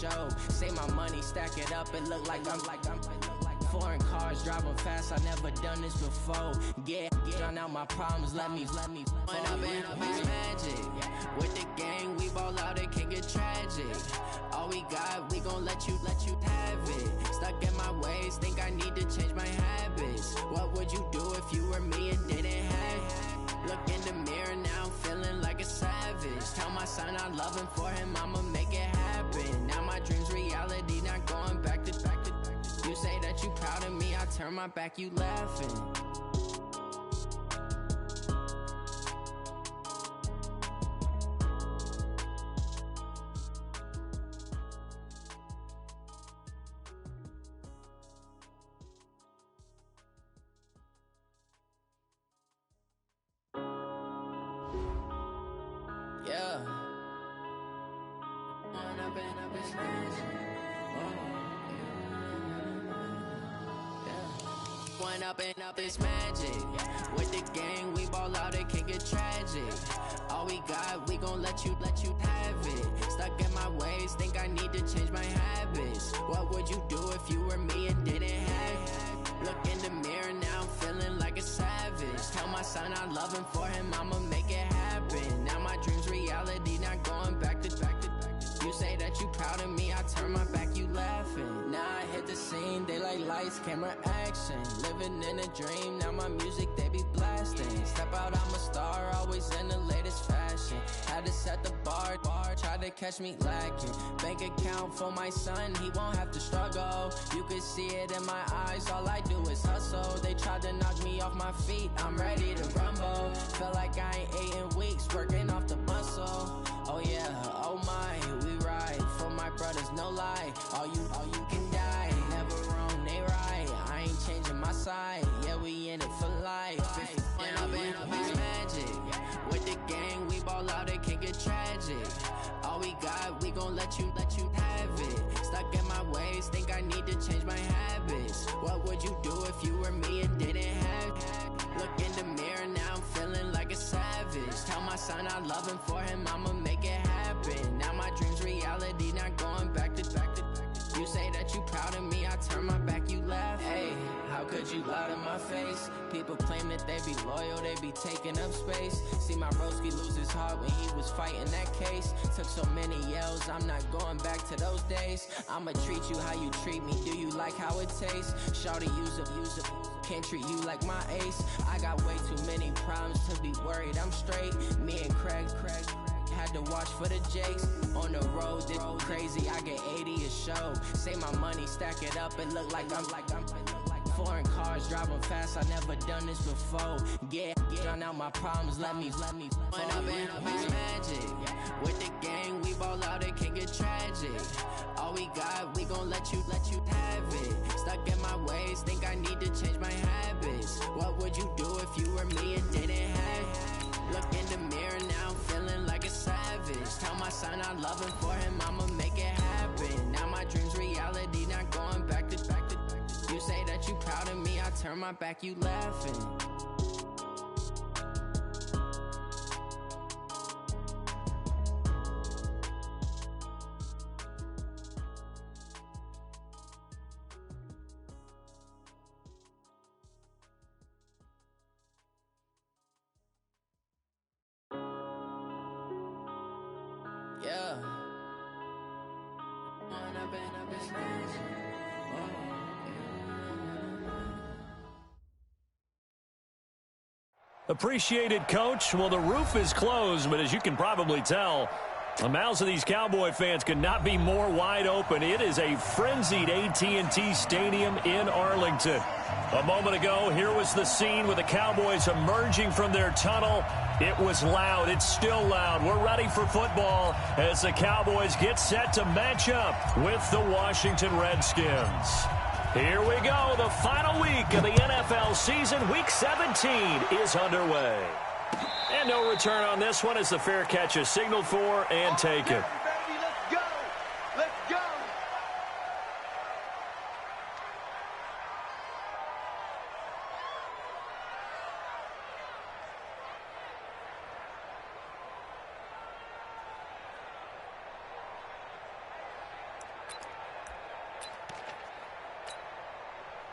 show. Say my money, stack it up, it look like I'm foreign cars driving fast, I never done this before. Yeah, drown out my problems, let me run up and up is magic. With the gang, we ball out, it can get tragic. All we got, we gon' let you have it. Stuck in my ways, think I need to change my habits. What would you do if you were me and didn't have? Look in the mirror now, I'm feeling like a savage. Tell my son I love him, for him I'ma make it happen. Now my dream's reality, not going back to. You say that you proud of me, I turn my back, you laughing. Yeah. One up and up is magic. With the gang, we ball out, it can get tragic. All we got, we gon' let you have it. Stuck in my ways, think I need to change my habits. What would you do if you were me and didn't have? Look in the mirror now, I'm feeling like a savage. Tell my son I love him, for him I'ma make it happen. Now my dream's reality, not going back to. You say that you proud of me, I turn my back, you laughing. Now I hit the scene, they like lights, camera, action. Living in a dream, now my music, they be blasting. Step out, I'm a star, always in the latest fashion. Had to set the bar, try to catch me lacking. Bank account for my son, he won't have to struggle. You can see it in my eyes, all I do is hustle. They tried to knock me off my feet, I'm ready to rumble. Feel like I ain't ate in weeks, working off the muscle. Oh yeah, oh my, we ride for my brothers, no lie. All you can die, never wrong, they right. I ain't changing my side, yeah, we in it for life. If up and up is magic. With the gang, we ball out, it can get tragic. All we got, we gon' let you have it. Stuck in my ways, think I need to change my habits. What would you do if you were me and didn't have? Look in the mirror now, I'm feeling like a savage. Tell my son I love him, for him I'ma make it happen. Now my dream's reality, not going back to. You say that you proud of me, I turn my back, you laugh. Hey, how could you lie to my face? People claim that they be loyal, they be taking up space. See my broski lose his heart when he was fighting that case. Took so many yells, I'm not going back to those days. I'ma treat you how you treat me, do you like how it tastes? Shawty, use up, can't treat you like my ace. I got way too many problems to be worried, I'm straight. Me and Craig had to watch for the Jakes. On the road, this crazy, I get 80 a show. Say my money, stack it up, it look like I'm foreign cars driving fast, I never done this before. Yeah, drown out my problems, let me run up and up is magic. With the gang, we ball out, it can get tragic. All we got, we gon' let you have it. Stuck in my ways, think I need to change my habits. What would you do if you were me and didn't have? Look in the mirror now, I'm feeling like a savage. Tell my son I love him, for him I'ma make it happen. Now my dream's reality, not going back to. You say that you proud of me, I turn my back, you laughing. Yeah. Appreciated, Coach. Well, the roof is closed, but as you can probably tell, the mouths of these Cowboy fans could not be more wide open. It is a frenzied AT&T Stadium in Arlington. A moment ago, here was the scene with the Cowboys emerging from their tunnel. It was loud. It's still loud. We're ready for football as the Cowboys get set to match up with the Washington Redskins. Here we go. The final week of the NFL season. Week 17 is underway. And no return on this one as the fair catch is signaled for and taken.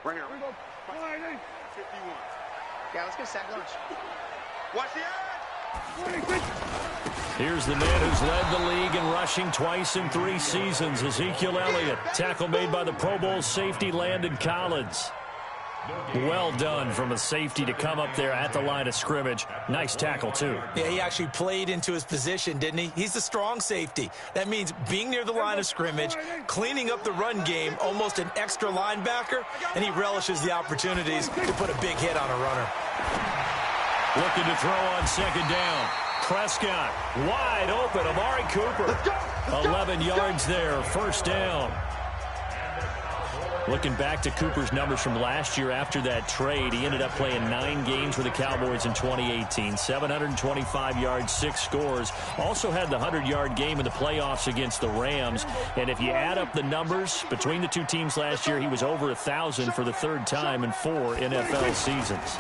Right here. 51. Yeah, let's get sack lunch. Watch the edge. Here's the man who's led the league in rushing twice in 3 seasons, Ezekiel Elliott. Tackle made by the Pro Bowl safety Landon Collins. Well done from a safety to come up there at the line of scrimmage. Nice tackle, too. Yeah, he actually played into his position, didn't he? He's a strong safety. That means being near the line of scrimmage, cleaning up the run game, almost an extra linebacker, and he relishes the opportunities to put a big hit on a runner. Looking to throw on second down. Prescott, wide open. Amari Cooper, 11 yards there, first down. Looking back to Cooper's numbers from last year after that trade, he ended up playing 9 games with the Cowboys in 2018. 725 yards, 6 scores. Also had the 100-yard game in the playoffs against the Rams. And if you add up the numbers between the two teams last year, he was over 1,000 for the 3rd time in 4 NFL seasons.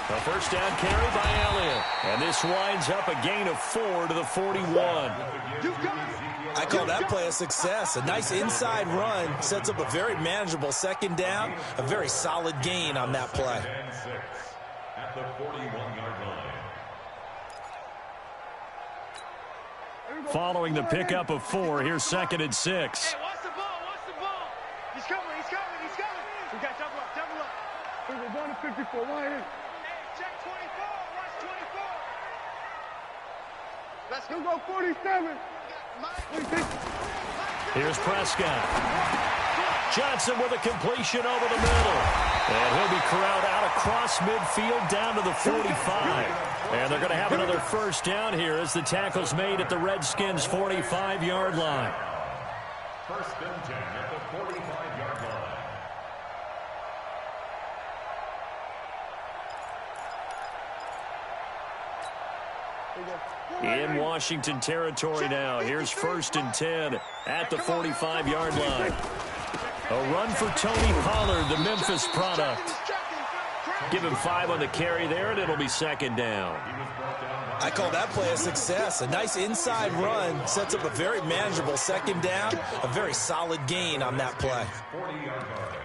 A first down carry by Elliott. And this winds up a gain of 4 to the 41. I call that play a success. A nice inside run sets up a very manageable second down. A very solid gain on that play. At the 41-yard line. Following the pickup of 4, here's 2nd and 6. Hey, watch the ball, watch the ball. He's coming, he's coming, he's coming. We got double up, double up. We're going to 54, why in? Check 24, watch 24. Let's go 47. Here's Prescott. Johnson with a completion over the middle. And he'll be corralled out across midfield down to the 45. And they're going to have another first down here as the tackle's made at the Redskins' 45-yard line. First and 10 at the 45-yard line. In Washington territory now. Here's 1st and 10 at the 45-yard line. A run for Tony Pollard, the Memphis product. Give him 5 on the carry there, and it'll be 2nd down. I call that play a success. A nice inside run sets up a very manageable 2nd down. A very solid gain on that play. 40-yard line.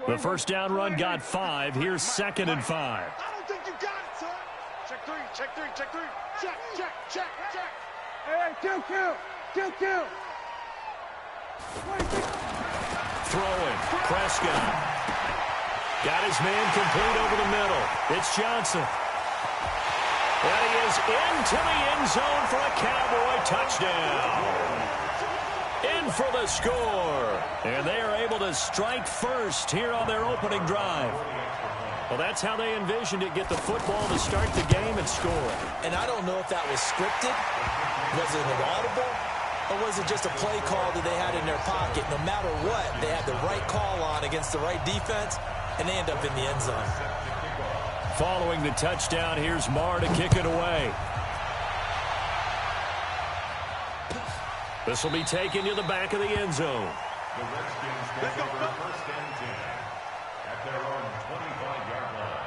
The first down run got 5. Here's 2nd and 5. I don't think you got it, son. Check 3, check 3, check 3. Check, check, check, check. Hey, kill. Throwing. Prescott. Got his man complete over the middle. It's Johnson. And he is into the end zone for a Cowboy touchdown. In for the score. And they are able to strike first here on their opening drive. Well, that's how they envisioned it. Get the football to start the game and score. And I don't know if that was scripted. Was it an audible? Or was it just a play call that they had in their pocket? No matter what, they had the right call on against the right defense, and they end up in the end zone. Following the touchdown, here's Marr to kick it away. This will be taken to the back of the end zone. The Redskins go for their first and 10 at their own 25-yard line.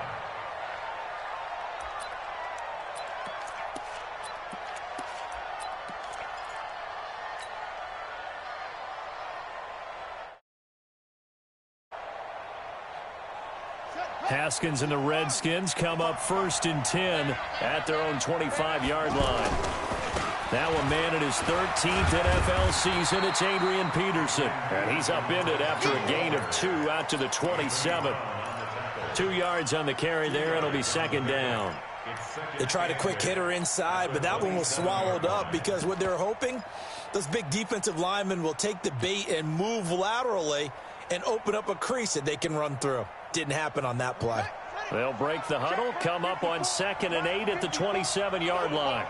Haskins and the Redskins come up 1st and 10 at their own 25-yard line. Now a man in his 13th NFL season, it's Adrian Peterson. And he's upended after a gain of 2 out to the 27. 2 yards on the carry there. It'll be 2nd down. They tried a quick hitter inside, but that one was swallowed up because what they're hoping, those big defensive linemen will take the bait and move laterally and open up a crease that they can run through. Didn't happen on that play. They'll break the huddle, come up on 2nd and 8 at the 27-yard line.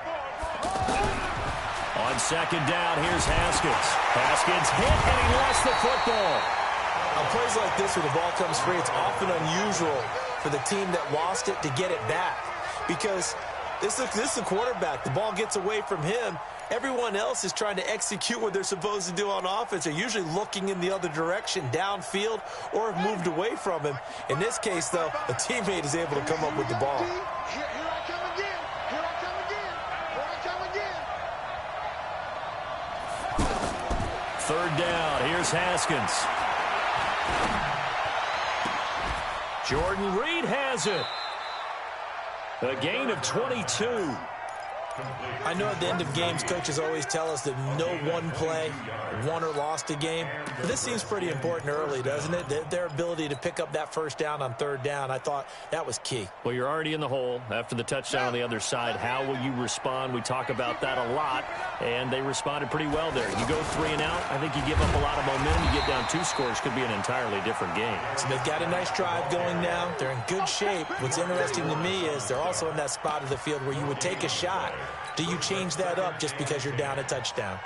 On 2nd down, here's Haskins. Haskins hit, and he lost the football. On plays like this where the ball comes free, it's often unusual for the team that lost it to get it back. Because this is the quarterback. The ball gets away from him. Everyone else is trying to execute what they're supposed to do on offense. They're usually looking in the other direction, downfield, or have moved away from him. In this case, though, a teammate is able to come up with the ball. Here I come again. Here I come again. third down. Here's Haskins. Jordan Reed has it. A gain of 22. I know at the end of games, coaches always tell us that no one play won or lost a game. But this seems pretty important early, doesn't it? Their ability to pick up that first down on third down, I thought that was key. Well, you're already in the hole after the touchdown on the other side. How will you respond? We talk about that a lot, and they responded pretty well there. You go 3 and out, I think you give up a lot of momentum. You get down 2 scores, could be an entirely different game. So they've got a nice drive going now. They're in good shape. What's interesting to me is they're also in that spot of the field where you would take a shot. Do you change that up just because you're down a touchdown?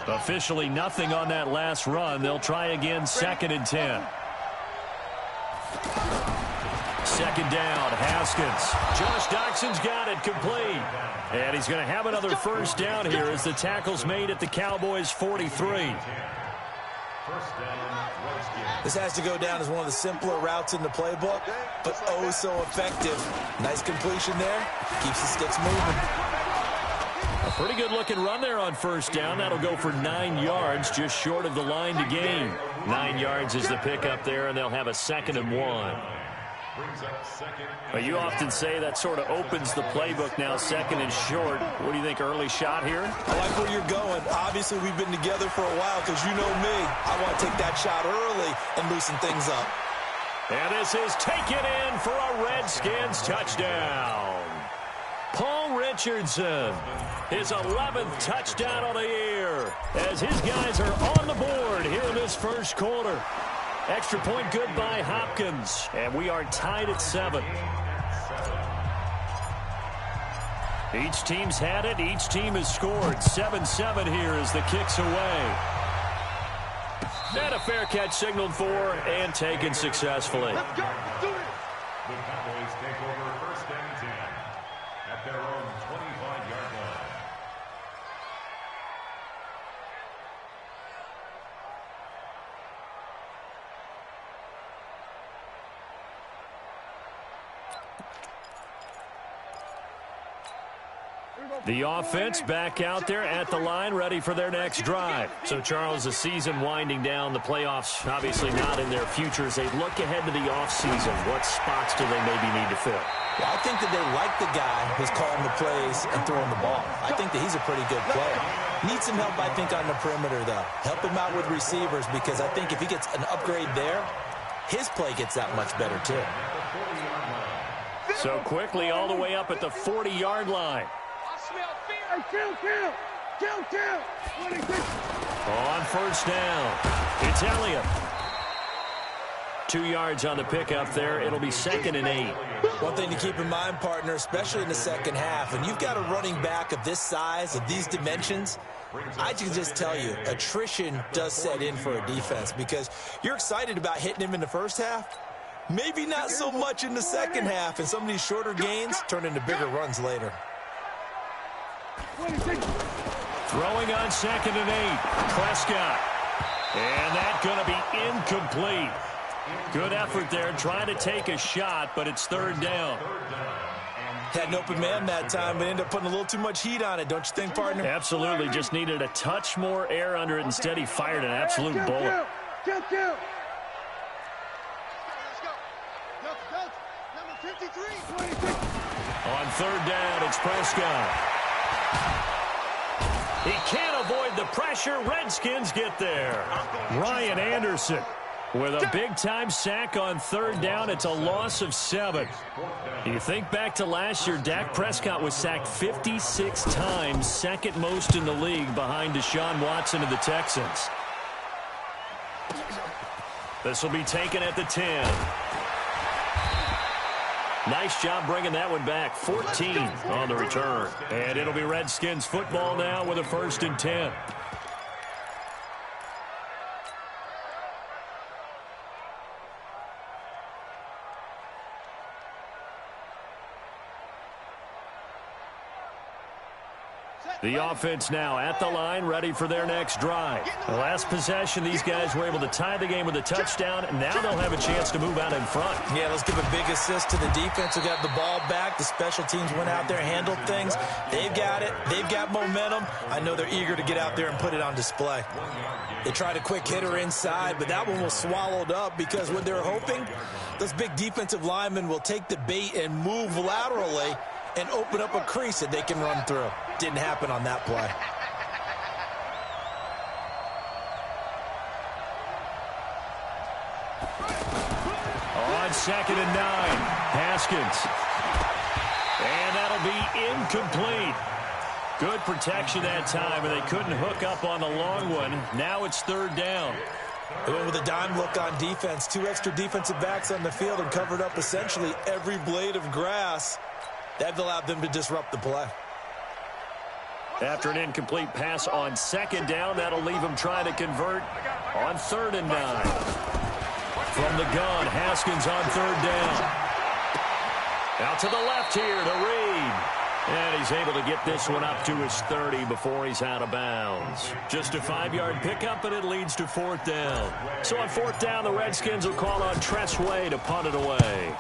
Officially nothing on that last run. They'll try again, 2nd and 10. Second down, Haskins. Josh Doxson's got it complete. And he's going to have another first down here as the tackle's made at the Cowboys' 43. This has to go down as one of the simpler routes in the playbook, but oh so effective. Nice completion there. Keeps the sticks moving. A pretty good-looking run there on first down. That'll go for 9 yards, just short of the line to gain. 9 yards is the pickup there, and they'll have a 2nd and 1. But you often say that sort of opens the playbook now, 2nd and short. What do you think, early shot here? I like where you're going. Obviously, we've been together for a while because you know me. I want to take that shot early and loosen things up. And this is taken in for a Redskins touchdown. Paul Richardson, his 11th touchdown of the year, as his guys are on the board here in this first quarter. Extra point good by Hopkins, and we are tied at 7. Each team's had it. Each team has scored. 7-7 here as the kick's away. And a fair catch signaled for and taken successfully. Let's go. Do it. The Cowboys take over 1st and 10 at their own 25-yard line. The offense back out there at the line, ready for their next drive. So, Charles, the season winding down, the playoffs obviously not in their future. As they look ahead to the offseason, what spots do they maybe need to fill? Well, I think that they like the guy who's calling the plays and throwing the ball. I think that he's a pretty good player. Needs some help, I think, on the perimeter, though. Help him out with receivers because I think if he gets an upgrade there, his play gets that much better, too. So quickly all the way up at the 40-yard line. Kill. 26. On first down, it's Elliott. 2 yards on the pickup there. It'll be 2nd and 8. One thing to keep in mind, partner, especially in the second half, when you've got a running back of this size, of these dimensions, I can just tell you, attrition does set in for a defense because you're excited about hitting him in the first half. Maybe not so much in the second half, and some of these shorter gains turn into bigger runs later. 26. Throwing on 2nd and 8. Prescott. And that's going to be incomplete. Good effort there, trying to take a shot, but it's 3rd down. Had an open man that time, but ended up putting a little too much heat on it, don't you think, partner? Absolutely, just needed a touch more air under it. Instead, he fired an absolute bullet. Kill. Let's go. Number 53. 26. On 3rd down, it's Prescott. He can't avoid the pressure. Redskins get there. Ryan Anderson with a big-time sack on 3rd down. It's a loss of 7. You think back to last year, Dak Prescott was sacked 56 times, 2nd most in the league behind Deshaun Watson of the Texans. This will be taken at the 10. Nice job bringing that one back. 14 on the return. And it'll be Redskins football now with a 1st and 10. Set. The offense now at the line, ready for their next drive. The last possession, these guys were able to tie the game with a touchdown, and now they'll have a chance to move out in front. Yeah, let's give a big assist to the defense who got the ball back. The special teams went out there, handled things. They've got it. They've got momentum. I know they're eager to get out there and put it on display. They tried a quick hitter inside, but that one was swallowed up because what they're hoping, those big defensive linemen will take the bait and move laterally and open up a crease that they can run through. Didn't happen on that play. On 2nd and 9, Haskins. And that'll be incomplete. Good protection that time, and they couldn't hook up on the long one. Now it's 3rd down. They went with a dime look on defense. 2 extra defensive backs on the field and covered up essentially every blade of grass. That allowed them to disrupt the play. After an incomplete pass on 2nd down, that'll leave them trying to convert on 3rd and 9. From the gun, Haskins on 3rd down. Out to the left here to Reed. And he's able to get this one up to his 30 before he's out of bounds. Just a 5-yard pickup, and it leads to 4th down. So on 4th down, the Redskins will call on Tress Way to punt it away.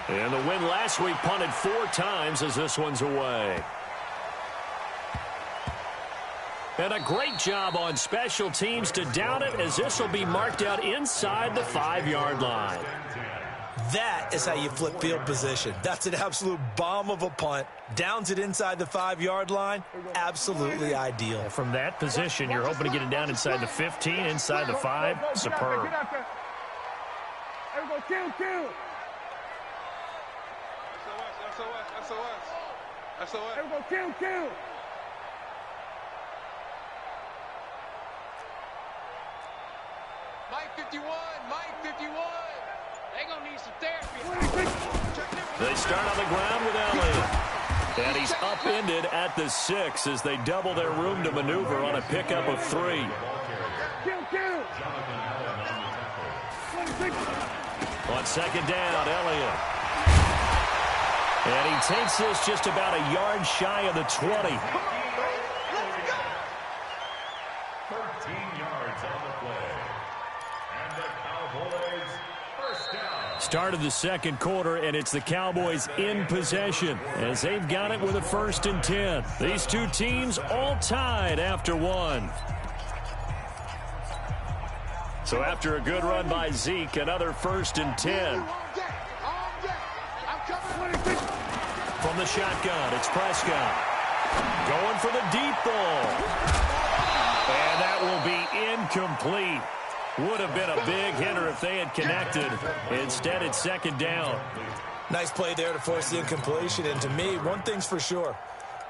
And the win last week punted 4 times as this one's away. And a great job on special teams to down it, as this will be marked out inside the 5-yard line. That is how you flip field position. That's an absolute bomb of a punt. Downs it inside the 5-yard line. Absolutely ideal. From that position, you're hoping to get it down inside the 15, inside the 5. Superb. Kill. Kill. Mike 51. They gonna need some therapy. They start on the ground with Elliott. And he's upended at the 6 as they double their room to maneuver on a pickup of 3. On 2nd down, Elliott. And he takes this just about a yard shy of the 20. 13 yards on the play. And the Cowboys first down. Start of the 2nd quarter, and it's the Cowboys in possession as they've got it with a 1st and 10. These two teams all tied after 1. So after a good run by Zeke, another 1st and 10. From the shotgun, it's Prescott. Going for the deep ball. And that will be incomplete. Would have been a big hitter if they had connected. Instead, it's 2nd down. Nice play there to force the incompletion. And to me, one thing's for sure.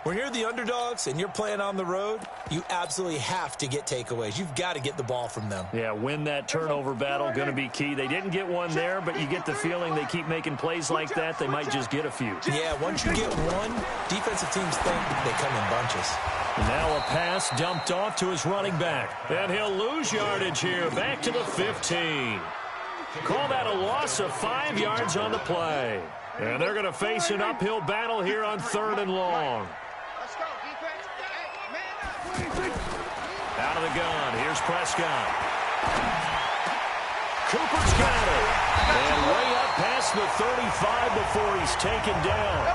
When you're the underdogs and you're playing on the road, you absolutely have to get takeaways. You've got to get the ball from them. Yeah, win that turnover battle, going to be key. They didn't get one there, but you get the feeling they keep making plays like that, they might just get a few. Yeah, once you get one, defensive teams think they come in bunches. And now a pass dumped off to his running back. And he'll lose yardage here, back to the 15. Call that a loss of 5 yards on the play. And they're going to face an uphill battle here on 3rd and long. Out of the gun, here's Prescott. Cooper's got it. And way up past the 35 before he's taken down.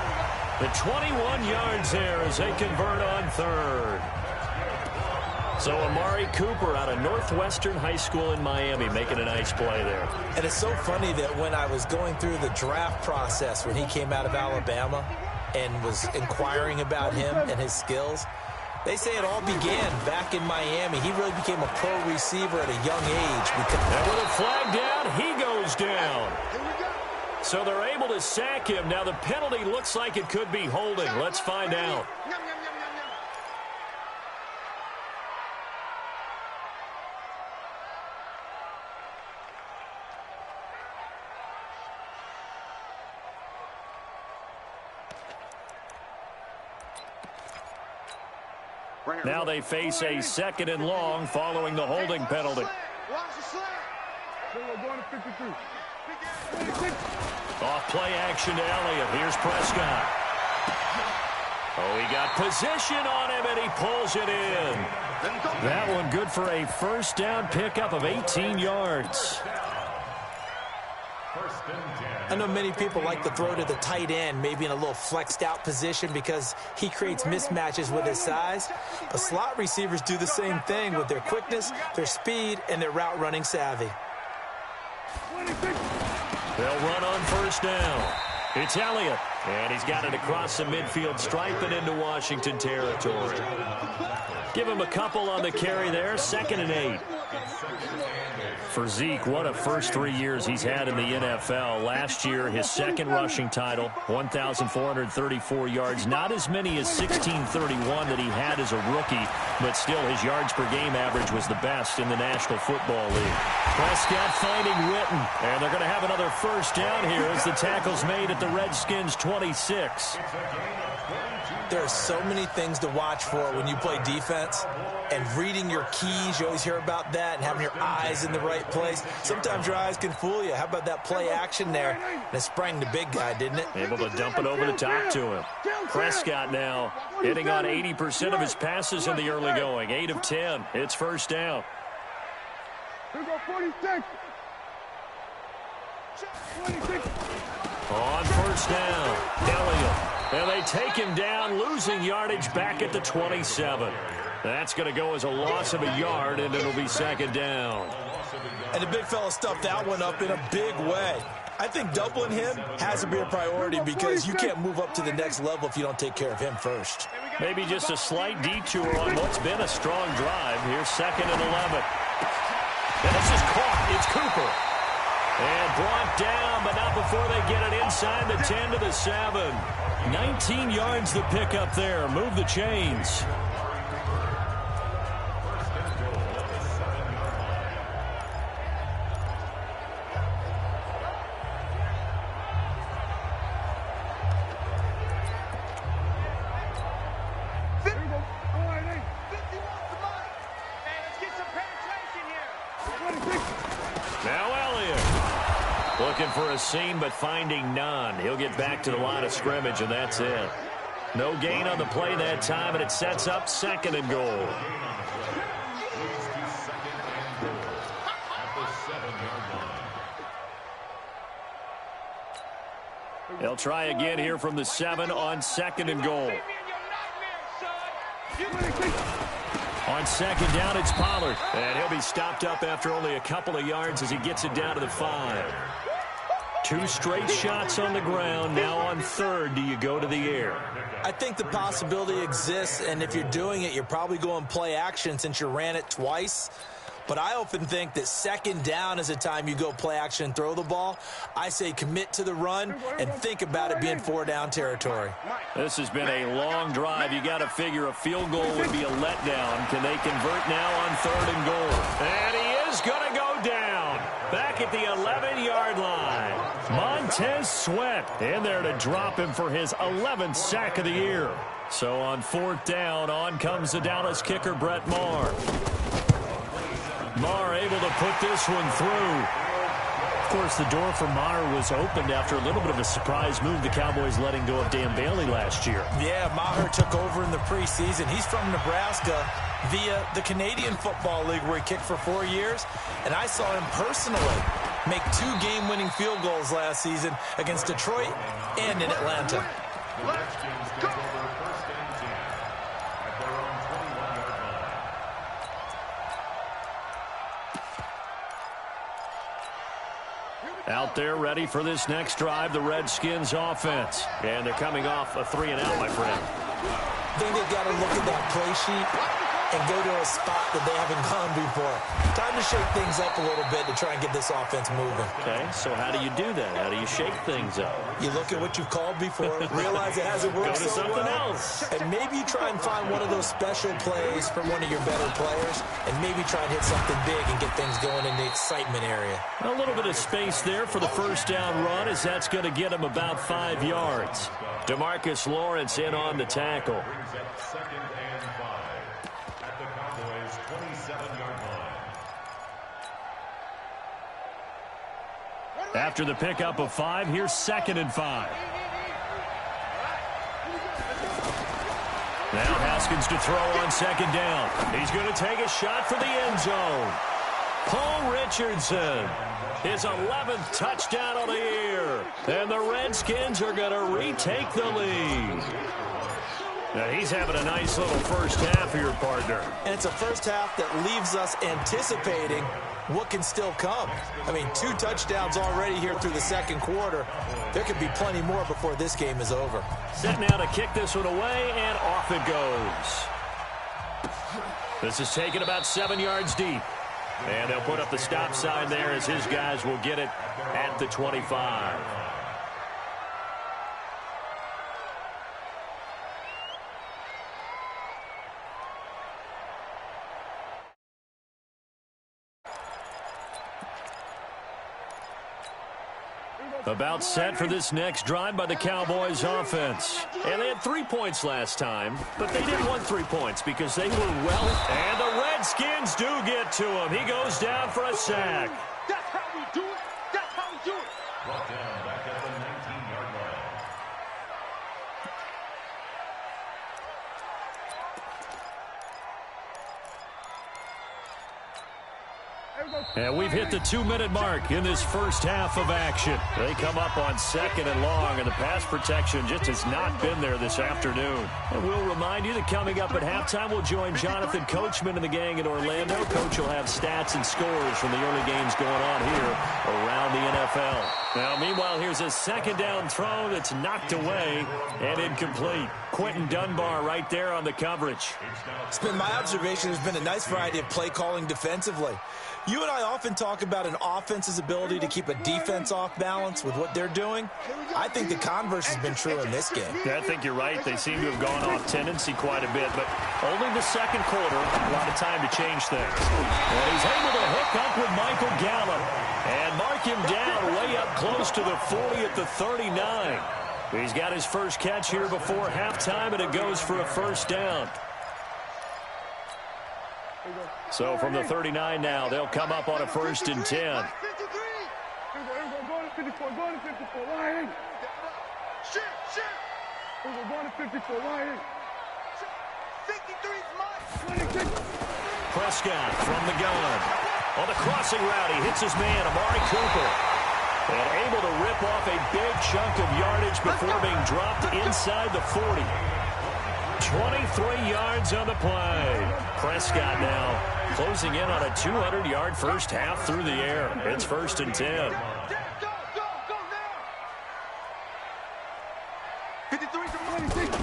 The 21 yards there as they convert on 3rd. So Amari Cooper out of Northwestern High School in Miami making a nice play there. And it's so funny that when I was going through the draft process when he came out of Alabama and was inquiring about him and his skills, they say it all began back in Miami. He really became a pro receiver at a young age. And with a flag down, he goes down. So they're able to sack him. Now the penalty looks like it could be holding. Let's find out. Now they face a 2nd and long following the holding penalty. Off play action to Elliott. Here's Prescott. Oh, he got position on him, and he pulls it in. That one good for a first down pickup of 18 yards. I know many people like to throw to the tight end, maybe in a little flexed out position because he creates mismatches with his size. But slot receivers do the same thing with their quickness, their speed, and their route running savvy. They'll run on first down. It's Elliott, and he's got it across the midfield stripe and into Washington territory. Give him a couple on the carry there, 2nd and 8. For Zeke, what a first 3 years he's had in the NFL. Last year, his second rushing title, 1,434 yards. Not as many as 1,631 that he had as a rookie, but still his yards per game average was the best in the National Football League. Prescott finding Witten, and they're going to have another first down here as the tackle's made at the Redskins' 26. There are so many things to watch for when you play defense, and reading your keys, you always hear about that, and having your eyes in the right place. Sometimes your eyes can fool you. How about that play action there? And it sprang the big guy, didn't it? Able to dump it over the top to him. Prescott now hitting on 80% of his passes in the early going. 8 of 10. It's first down. Here go 46. 26. On first down, Elliott. And they take him down, losing yardage back at the 27. That's going to go as a loss of a yard, and it'll be 2nd down. And the big fella stuffed that one up in a big way. I think doubling him has to be a priority because you can't move up to the next level if you don't take care of him first. Maybe just a slight detour on what's been a strong drive. Here's 2nd and 11. And this is caught. It's Cooper. And brought down, but not before they get it inside the 10 to the 7. 19 yards to pick up there. Move the chains. Looking for a seam, but finding none. He'll get back to the line of scrimmage, and that's it. No gain on the play that time, and it sets up 2nd and goal. They'll try again here from the 7 on 2nd and goal. On 2nd down, it's Pollard. And he'll be stopped up after only a couple of yards as he gets it down to the 5. 2 straight shots on the ground. Now on 3rd, do you go to the air? I think the possibility exists, and if you're doing it, you're probably going play action since you ran it twice. But I often think that 2nd down is a time you go play action and throw the ball. I say commit to the run and think about it being 4-down territory. This has been a long drive. You got to figure a field goal would be a letdown. Can they convert now on 3rd and goal? And he is going to go down. Back at the 11-yard line. Montez Sweat in there to drop him for his 11th sack of the year. So on 4th down, on comes the Dallas kicker, Brett Maher. Maher able to put this one through. Of course, the door for Maher was opened after a little bit of a surprise move. The Cowboys letting go of Dan Bailey last year. Yeah, Maher took over in the preseason. He's from Nebraska via the Canadian Football League where he kicked for 4 years. And I saw him personally make 2 game-winning field goals last season against Detroit and in Atlanta. Let's go. Out there ready for this next drive, the Redskins offense. And they're coming off a 3-and-out, my friend. I think they've got to look at that play sheet and go to a spot that they haven't gone before. Time to shake things up a little bit to try and get this offense moving. Okay, so how do you do that? How do you shake things up? You look at what you've called before, realize it hasn't worked Go to so something well, else. and maybe you try and find one of those special plays from one of your better players, and maybe try and hit something big and get things going in the excitement area. A little bit of space there for the first down run, as that's going to get him about 5 yards. DeMarcus Lawrence in on the tackle. Brings up 2nd and 5 at the Cowboys' 27-yard line. After the pickup of 5, here's 2nd and 5. Now Haskins to throw on second down. He's going to take a shot for the end zone. Paul Richardson, his 11th touchdown of the year. And the Redskins are going to retake the lead. Now he's having a nice little first half for your partner. And it's a first half that leaves us anticipating what can still come. I mean, 2 touchdowns already here through the second quarter. There could be plenty more before this game is over. Set now to kick this one away, and off it goes. This is taken about 7 yards deep. And they'll put up the stop sign there as his guys will get it at the 25. About set for this next drive by the Cowboys offense. And they had 3 points last time, but they didn't want 3 points because they were well. And the Redskins do get to him. He goes down for a sack. That's how we do it. That's how we do it. Brought down back at the 19-yard line. And we've hit the 2-minute mark in this first half of action. They come up on second and long, and the pass protection just has not been there this afternoon. And we'll remind you that coming up at halftime, we'll join Jonathan Coachman and the gang in Orlando. Coach will have stats and scores from the early games going on here around the NFL. Now, meanwhile, here's a second down throw that's knocked away and incomplete. Quentin Dunbar right there on the coverage. It's been my observation there's been a nice variety of play calling defensively. You and I often talk about an offense's ability to keep a defense off balance with what they're doing. I think the converse has been true in this game. Yeah, I think you're right. They seem to have gone off tendency quite a bit, but only the second quarter, a lot of time to change things. And he's able to hook up with Michael Gallup and mark him down way up close to the 40 at the 39. He's got his first catch here before halftime, and it goes for a first down. So from the 39 now, they'll come up on a 1st and 10. Go to 54. Go to 54. Ryan. Shit. Go to 54. Ryan. 53's mine. Prescott from the gun. On the crossing route, he hits his man, Amari Cooper. And able to rip off a big chunk of yardage before being dropped inside the 40. 23 yards on the play. Prescott now closing in on a 200-yard first half through the air. It's 1st and 10. Go now. 53 to 26.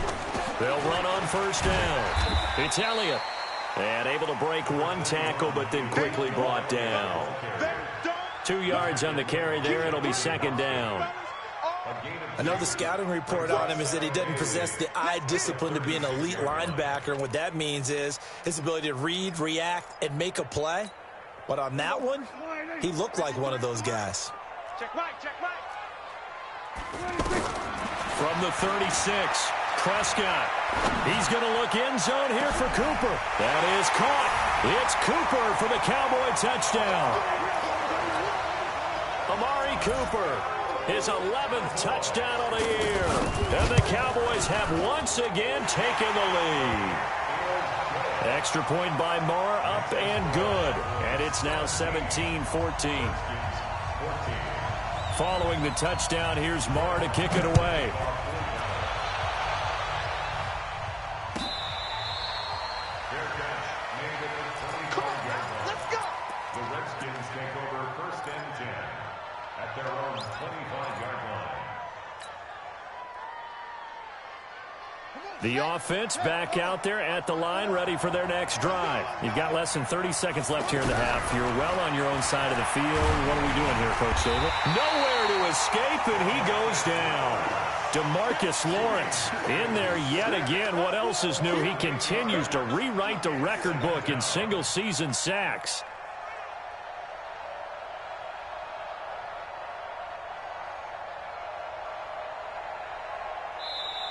They'll run on first down. It's Elliott. And able to break one tackle, but then quickly brought down. 2 yards on the carry there. It'll be 2nd down. I know the scouting report on him is that he doesn't possess the eye discipline to be an elite linebacker. And what that means is his ability to read, react, and make a play. But on that one, he looked like one of those guys. Check right. From the 36, Prescott. He's going to look end zone here for Cooper. That is caught. It's Cooper for the Cowboy touchdown. Amari Cooper, his 11th touchdown of the year. And the Cowboys have once again taken the lead. Extra point by Marr, up and good. And it's now 17-14. Following the touchdown, here's Marr to kick it away. The Redskins take over 1st and 10 at their own 25-yard line. The offense back out there at the line, ready for their next drive. You've got less than 30 seconds left here in the half. You're well on your own side of the field. What are we doing here, Coach David? Nowhere to escape, and he goes down. DeMarcus Lawrence in there yet again. What else is new? He continues to rewrite the record book in single-season sacks.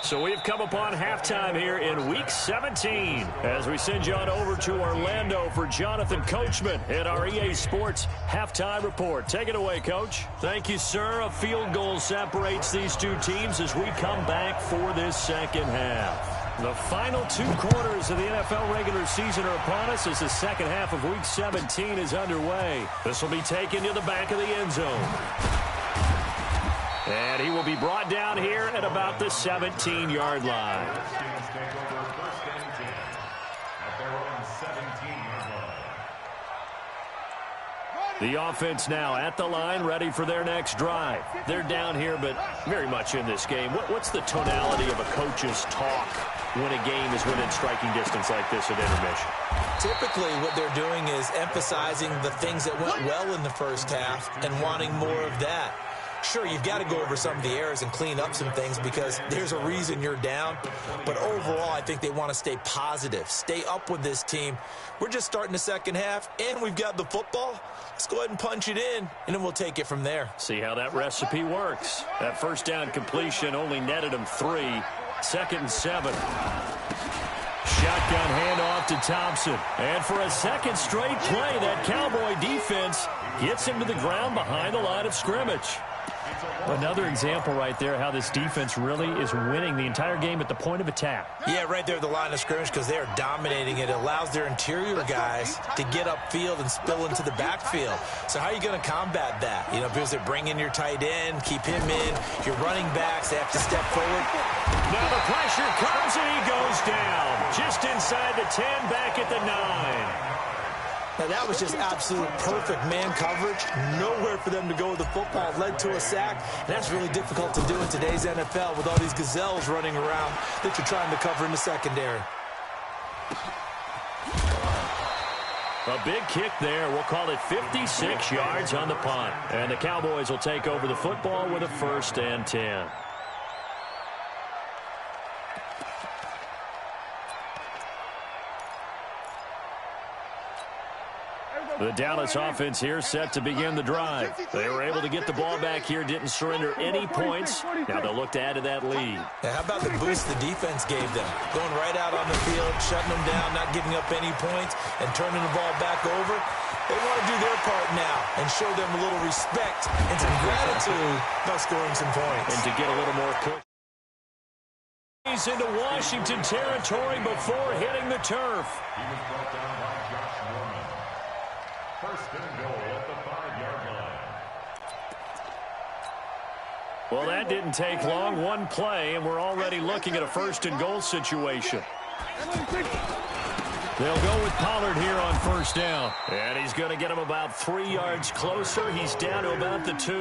So we've come upon halftime here in Week 17 as we send you on over to Orlando for Jonathan Coachman at our EA Sports Halftime Report. Take it away, Coach. Thank you, sir. A field goal separates these two teams as we come back for this second half. The final 2 quarters of the NFL regular season are upon us as the second half of Week 17 is underway. This will be taken to the back of the end zone. And he will be brought down here at about the 17-yard line. The offense now at the line, ready for their next drive. They're down here, but very much in this game. What's the tonality of a coach's talk when a game is within striking distance like this at intermission? Typically, what they're doing is emphasizing the things that went well in the first half and wanting more of that. Sure, you've got to go over some of the errors and clean up some things because there's a reason you're down. But overall, I think they want to stay positive, stay up with this team. We're just starting the second half, and we've got the football. Let's go ahead and punch it in, and then we'll take it from there. See how that recipe works. That first down completion only netted him 3. 2nd and 7. Shotgun handoff to Thompson. And for a second straight play, that Cowboy defense gets him to the ground behind the line of scrimmage. Another example right there how this defense really is winning the entire game at the point of attack. Yeah, right there at the line of scrimmage because they are dominating it. It allows their interior guys to get upfield and spill into the backfield. So how are you going to combat that? You know, because they bring in your tight end, keep him in. Your running backs, they have to step forward. Now the pressure comes and he goes down. Just inside the 10, back at the 9. Now, that was just absolute perfect man coverage. Nowhere for them to go with the football. Led to a sack. And that's really difficult to do in today's NFL with all these gazelles running around that you're trying to cover in the secondary. A big kick there. We'll call it 56 yards on the punt. And the Cowboys will take over the football with a 1st and 10. The Dallas offense here set to begin the drive. They were able to get the ball back here, didn't surrender any points. Now they'll look to add to that lead. Now, how about the boost the defense gave them? Going right out on the field, shutting them down, not giving up any points, and turning the ball back over. They want to do their part now and show them a little respect and some gratitude by scoring some points. And to get a little more push. He's into Washington territory before hitting the turf. He was brought down by Josh Norman. 1st and goal at the 5-yard line. Well, that didn't take long. One play, and we're already looking at a 1st and goal situation. They'll go with Pollard here on 1st down. And he's going to get him about 3 yards closer. He's down to about the 2.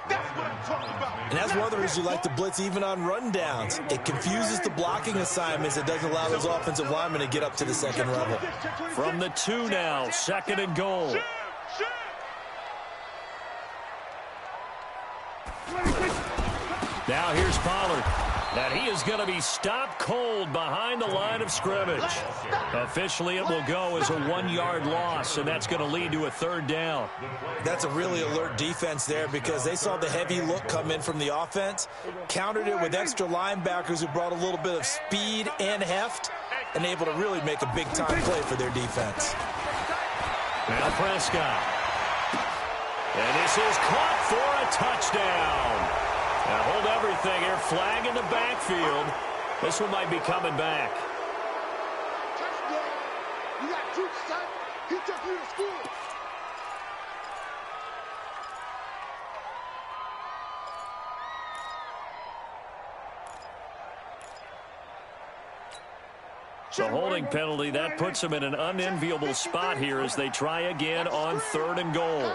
And that's one of the reasons you like to blitz even on rundowns. It confuses the blocking assignments. It doesn't allow those offensive linemen to get up to the second level. From the 2 now, 2nd and goal. Now here's Pollard. And he is going to be stopped cold behind the line of scrimmage. Officially, it will go as a 1-yard loss, and that's going to lead to a 3rd down. That's a really alert defense there because they saw the heavy look come in from the offense, countered it with extra linebackers who brought a little bit of speed and heft, and able to really make a big-time play for their defense. Now Prescott. And this is caught for a touchdown. Now hold everything here. Flag in the backfield. This one might be coming back. Touchdown. You got troops, son. He took you to school. The holding penalty, that puts them in an unenviable spot here as they try again on 3rd and goal.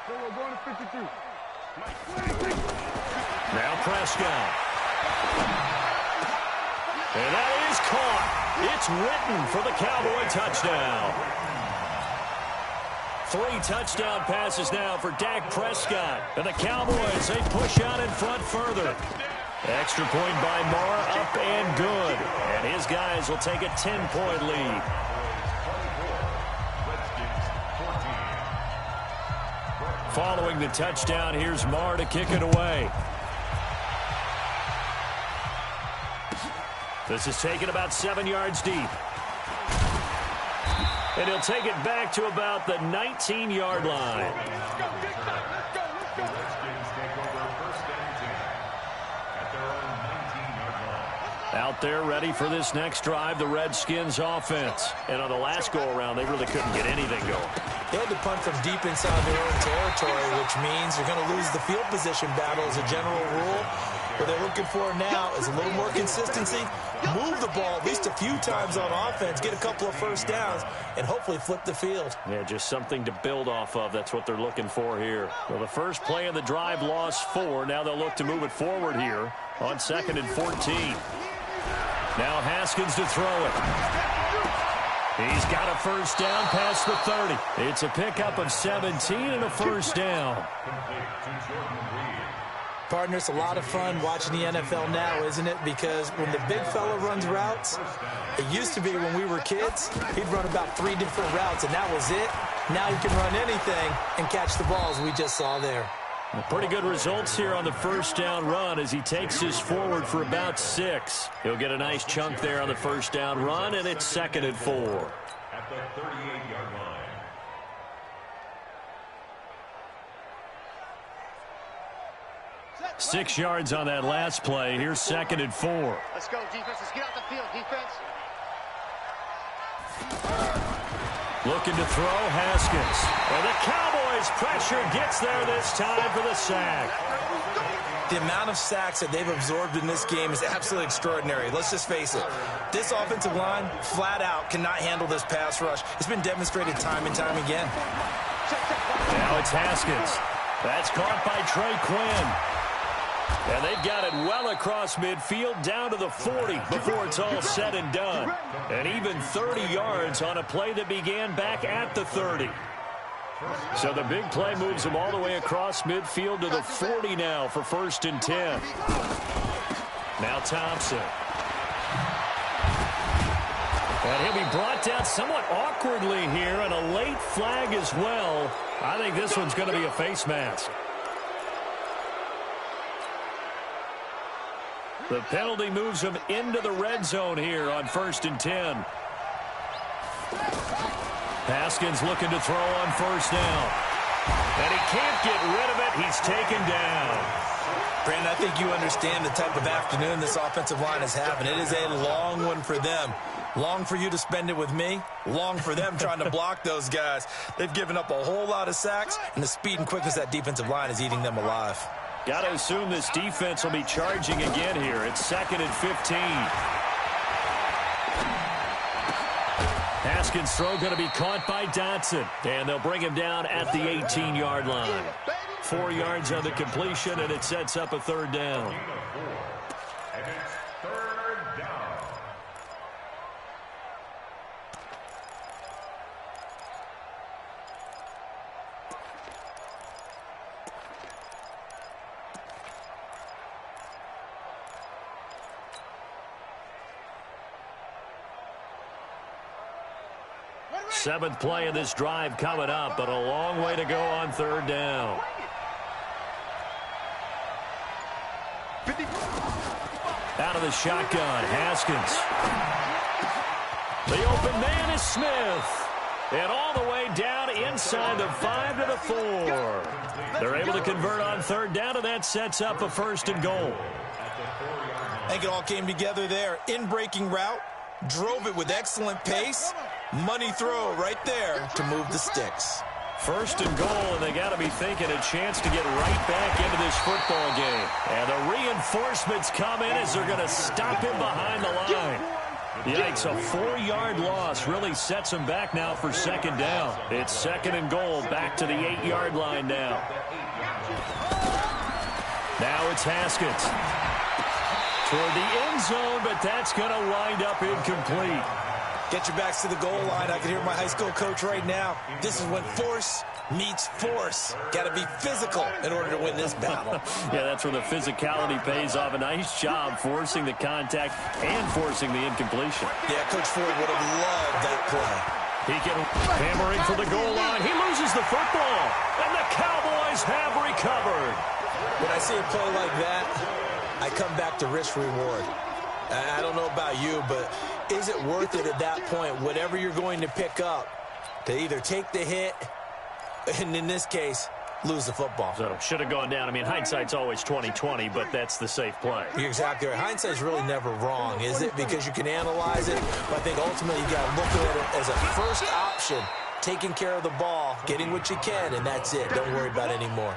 We're going to 52. Now Prescott. And that is caught. It's written for the Cowboy touchdown. 3 touchdown passes now for Dak Prescott. And the Cowboys, they push out in front further. Extra point by Marr, up and good. And his guys will take a 10-point lead. Following the touchdown, here's Marr to kick it away. This is taken about 7 yards deep. And he'll take it back to about the 19-yard line. Out there ready for this next drive, the Redskins offense. And on the last go-around, they really couldn't get anything going. They had to punt from deep inside their own territory, which means you're going to lose the field position battle as a general rule. What they're looking for now is a little more consistency, move the ball at least a few times on offense, get a couple of first downs, and hopefully flip the field. Yeah, just something to build off of. That's what they're looking for here. Well, the first play of the drive lost 4. Now they'll look to move it forward here on 2nd and 14. Now Haskins to throw it. He's got a first down past the 30. It's a pickup of 17 and a first down. Partner, it's a lot of fun watching the NFL now, isn't it? Because when the big fella runs routes, it used to be when we were kids, he'd run about 3 different routes, and that was it. Now he can run anything and catch the balls we just saw there. Pretty good results here on the first down run as he takes this forward for about 6. He'll get a nice chunk there on the first down run, and it's 2nd and 4. At the 38-yard line. 6 yards on that last play. Here's 2nd and 4. Let's go, defense. Let's get out the field, defense. Looking to throw, Haskins. And the Cowboys' pressure gets there this time for the sack. The amount of sacks that they've absorbed in this game is absolutely extraordinary. Let's just face it. This offensive line, flat out, cannot handle this pass rush. It's been demonstrated time and time again. Now it's Haskins. That's caught by Trey Quinn. And they've got it well across midfield down to the 40 before it's all said and done. And even 30 yards on a play that began back at the 30. So the big play moves them all the way across midfield to the 40 now for 1st and 10. Now Thompson. And he'll be brought down somewhat awkwardly here, and a late flag as well. I think this one's going to be a face mask. The penalty moves him into the red zone here on 1st and 10. Haskins looking to throw on 1st down. And he can't get rid of it. He's taken down. Brandon, I think you understand the type of afternoon this offensive line is having. It is a long one for them. Long for you to spend it with me. Long for them trying to block those guys. They've given up a whole lot of sacks, and the speed and quickness of that defensive line is eating them alive. Got to assume this defense will be charging again here. It's 2nd and 15. Haskins' throw going to be caught by Dotson. And they'll bring him down at the 18-yard line. 4 yards on the completion, and it sets up a 3rd down. And it's 3rd down. Seventh play of this drive coming up, but a long way to go on 3rd down. Out of the shotgun, Haskins. The open man is Smith. And all the way down inside the 5 to the 4. They're able to convert on 3rd down, and that sets up a 1st and goal. I think it all came together there. In-breaking route, drove it with excellent pace. Money throw right there to move the sticks. 1st and goal, and they got to be thinking a chance to get right back into this football game. And the reinforcements come in as they're going to stop him behind the line. Yikes, a 4-yard loss really sets them back now for 2nd down. It's 2nd and goal, back to the 8-yard line now. Now it's Haskins. Toward the end zone, but that's going to wind up incomplete. Get your backs to the goal line. I can hear my high school coach right now. This is when force meets force. Got to be physical in order to win this battle. Yeah, that's where the physicality pays off. A nice job forcing the contact and forcing the incompletion. Yeah, Coach Ford would have loved that play. He can hammering for the goal line. He loses the football, and the Cowboys have recovered. When I see a play like that, I come back to risk-reward. I don't know about you, but is it worth it at that point, whatever you're going to pick up, to either take the hit, and in this case, lose the football. So should have gone down. I mean, hindsight's always 20/20, but that's the safe play. You're exactly right. Hindsight's really never wrong, is it? Because you can analyze it, but I think ultimately you got to look at it as a first option, taking care of the ball, getting what you can, and that's it. Don't worry about it anymore.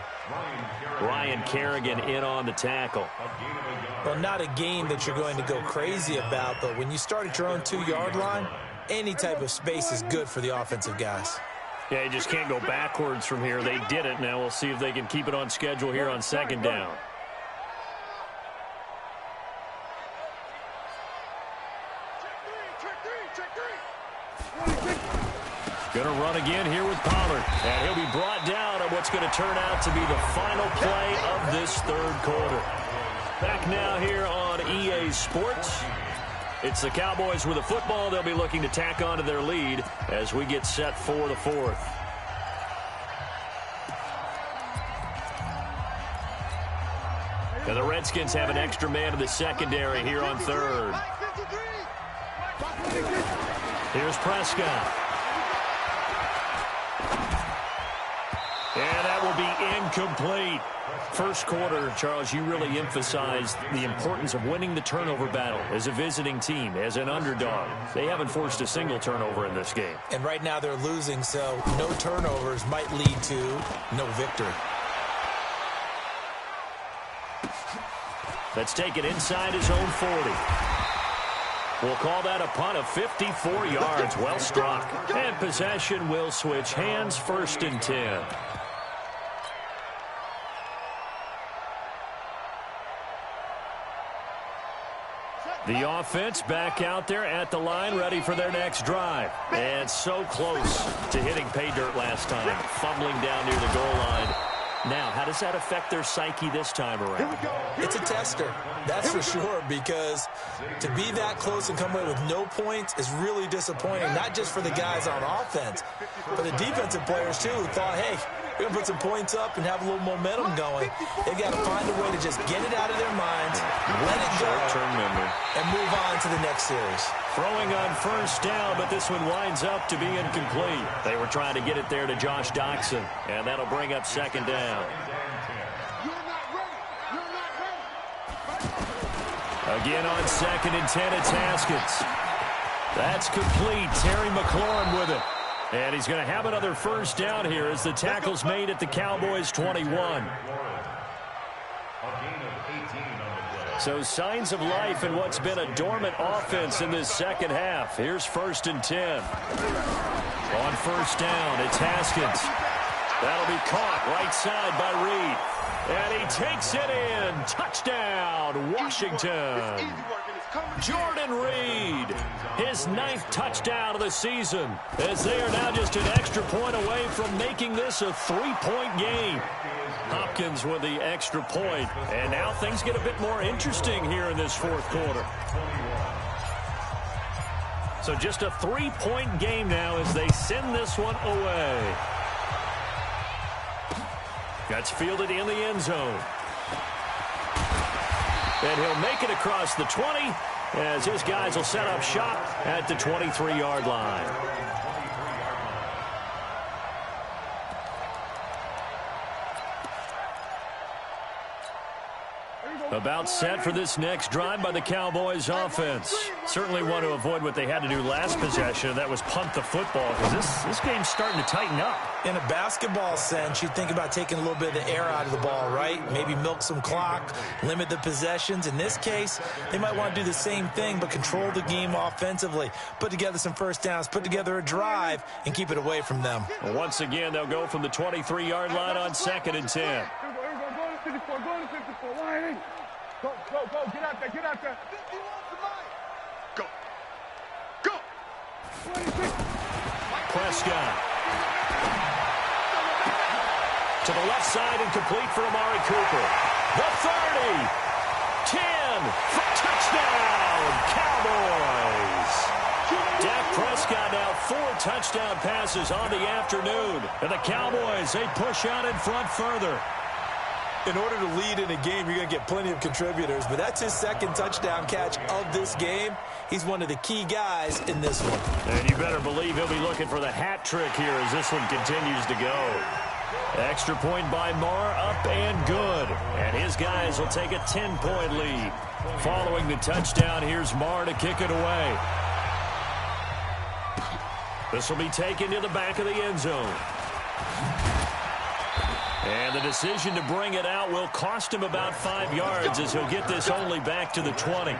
Ryan Kerrigan in on the tackle. Well, not a game that you're going to go crazy about, but when you start at your own 2-yard line, any type of space is good for the offensive guys. Yeah, you just can't go backwards from here. They did it. Now we'll see if they can keep it on schedule here on second down. Going to run again here with Pollard. And he'll be brought down on what's going to turn out to be the final play of this third quarter. Back now here on EA Sports. It's the Cowboys with the football. They'll be looking to tack on to their lead as we get set for the fourth. And the Redskins have an extra man in the secondary here on third. Here's Prescott. And that will be incomplete. First quarter, Charles, you really emphasized the importance of winning the turnover battle as a visiting team, as an underdog. They haven't forced a single turnover in this game. And right now they're losing, so no turnovers might lead to no victory. Let's take it inside his own 40. We'll call that a punt of 54 yards. Well struck. And possession will switch hands, 1st and 10. The offense back out there at the line, ready for their next drive. And so close to hitting pay dirt last time, fumbling down near the goal line. Now, how does that affect their psyche this time around? It's a tester, that's for sure, because to be that close and come away with no points is really disappointing, not just for the guys on offense, but the defensive players, too, who thought, hey, we're going to put some points up and have a little momentum going. They've got to find a way to just get it out of their minds, let it go, and move on to the next series. Throwing on 1st down, but this one winds up to be incomplete. They were trying to get it there to Josh Doxson, and that'll bring up 2nd down. Again on 2nd and 10, it's Haskins. That's complete. Terry McLaurin with it. And he's going to have another 1st down here as the tackle's made at the Cowboys' 21. So signs of life in what's been a dormant offense in this second half. Here's 1st and 10. On 1st down, it's Haskins. That'll be caught right side by Reed. And he takes it in. Touchdown, Washington. Jordan Reed, his 9th touchdown of the season, as they are now just an extra point away from making this a 3-point game. Hopkins with the extra point, and now things get a bit more interesting here in this 4th quarter. So just a 3-point game now as they send this one away. That's fielded in the end zone. And he'll make it across the 20 as his guys will set up shop at the 23-yard line. About set for this next drive by the Cowboys offense. Certainly want to avoid what they had to do last possession, and that was punt the football, because this game's starting to tighten up. In a basketball sense, you think about taking a little bit of the air out of the ball, right? Maybe milk some clock, limit the possessions. In this case, they might want to do the same thing, but control the game offensively. Put together some 1st downs, put together a drive, and keep it away from them. Well, once again, they'll go from the 23-yard line on 2nd and 10. Go, get out there, get out there. Go. Go. Prescott. To the left side and complete for Amari Cooper. The 30. 10. Touchdown, Cowboys. Dak Prescott now 4 touchdown passes on the afternoon. And the Cowboys, they push out in front further. In order to lead in a game, you're going to get plenty of contributors, but that's his 2nd touchdown catch of this game. He's one of the key guys in this one. And you better believe he'll be looking for the hat trick here as this one continues to go. Extra point by Marr, up and good. And his guys will take a 10-point lead. Following the touchdown, here's Marr to kick it away. This will be taken to the back of the end zone. And the decision to bring it out will cost him about 5 yards as he'll get this only back to the 20.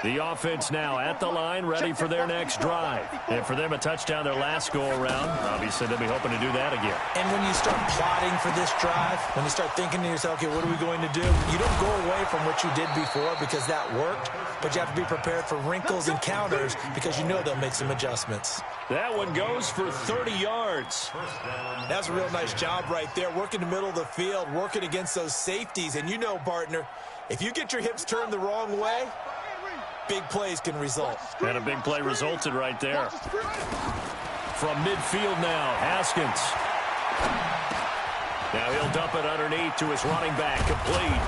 The offense now at the line, ready for their next drive. And for them, a touchdown their last go-around. Obviously, they'll be hoping to do that again. And when you start plotting for this drive, when you start thinking to yourself, okay, what are we going to do? You don't go away from what you did before because that worked, but you have to be prepared for wrinkles and counters because you know they'll make some adjustments. That one goes for 30 yards. That's a real nice job right there, working the middle of the field, working against those safeties. And you know, partner, if you get your hips turned the wrong way, big plays can result. And a big play resulted right there. From midfield now, Haskins. Now he'll dump it underneath to his running back, complete.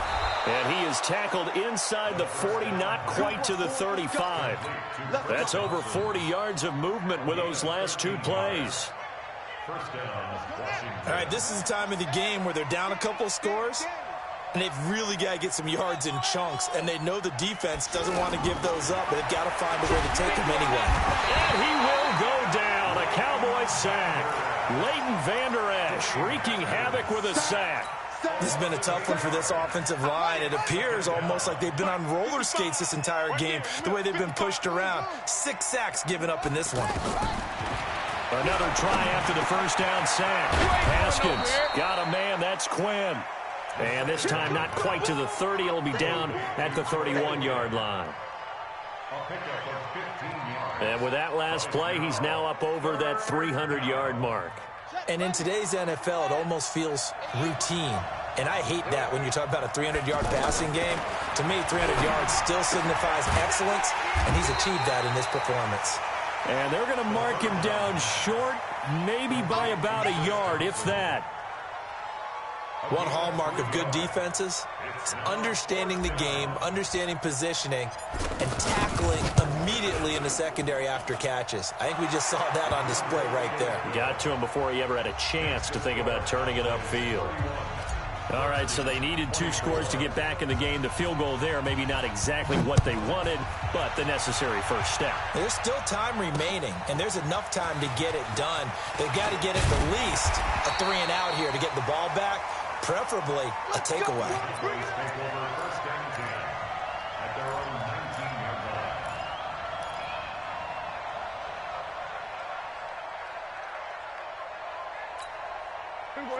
And he is tackled inside the 40, not quite to the 35. That's over 40 yards of movement with those last 2 plays. All right, this is the time of the game where they're down a couple of scores, and they've really got to get some yards in chunks, and they know the defense doesn't want to give those up, but they've got to find a way to take them anyway. And he will go down, a Cowboy sack. Leighton Vander Esch wreaking havoc with a sack. This has been a tough one for this offensive line. It appears almost like they've been on roller skates this entire game, the way they've been pushed around. 6 sacks given up in this one. Another try after the first down sack. Haskins got a man, that's Quinn. And this time not quite to the 30. It'll be down at the 31-yard line. And with that last play, he's now up over that 300-yard mark. And in today's NFL, it almost feels routine. And I hate that when you talk about a 300-yard passing game. To me, 300 yards still signifies excellence, and he's achieved that in this performance. And they're going to mark him down short, maybe by about a yard, if that. One hallmark of good defenses is understanding the game, understanding positioning, and tackling immediately in the secondary after catches. I think we just saw that on display right there. Got to him before he ever had a chance to think about turning it upfield. All right, so they needed 2 scores to get back in the game. The field goal there, maybe not exactly what they wanted, but the necessary first step. There's still time remaining, and there's enough time to get it done. They've got to get at the least a 3-and-out here to get the ball back, preferably a takeaway.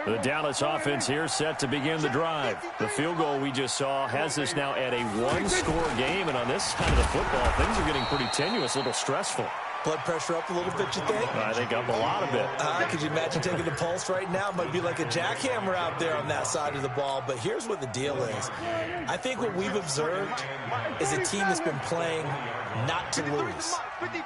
The Dallas offense here set to begin the drive. The field goal we just saw has us now at a 1-score game, and on this side of the football, things are getting pretty tenuous, a little stressful. Blood pressure up a little bit, you think? I think up a lot of it. Could you imagine taking the pulse right now? It might be like a jackhammer out there on that side of the ball. But here's what the deal is. I think what we've observed is a team that's been playing not to lose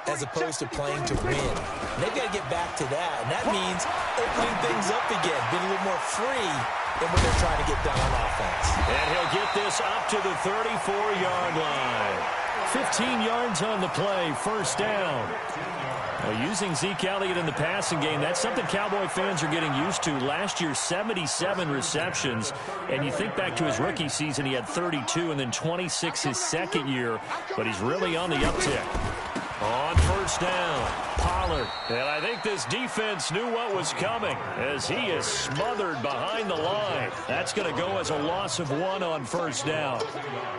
as opposed to playing to win. And they've got to get back to that. And that means opening things up again, being a little more free than when they're trying to get done on offense. And he'll get this up to the 34-yard line. 15 yards on the play, first down. Now, using Zeke Elliott in the passing game, that's something Cowboy fans are getting used to. Last year, 77 receptions. And you think back to his rookie season, he had 32 and then 26 his second year. But he's really on the uptick. On first down, Pollard. And I think this defense knew what was coming as he is smothered behind the line. That's going to go as a loss of 1 on first down.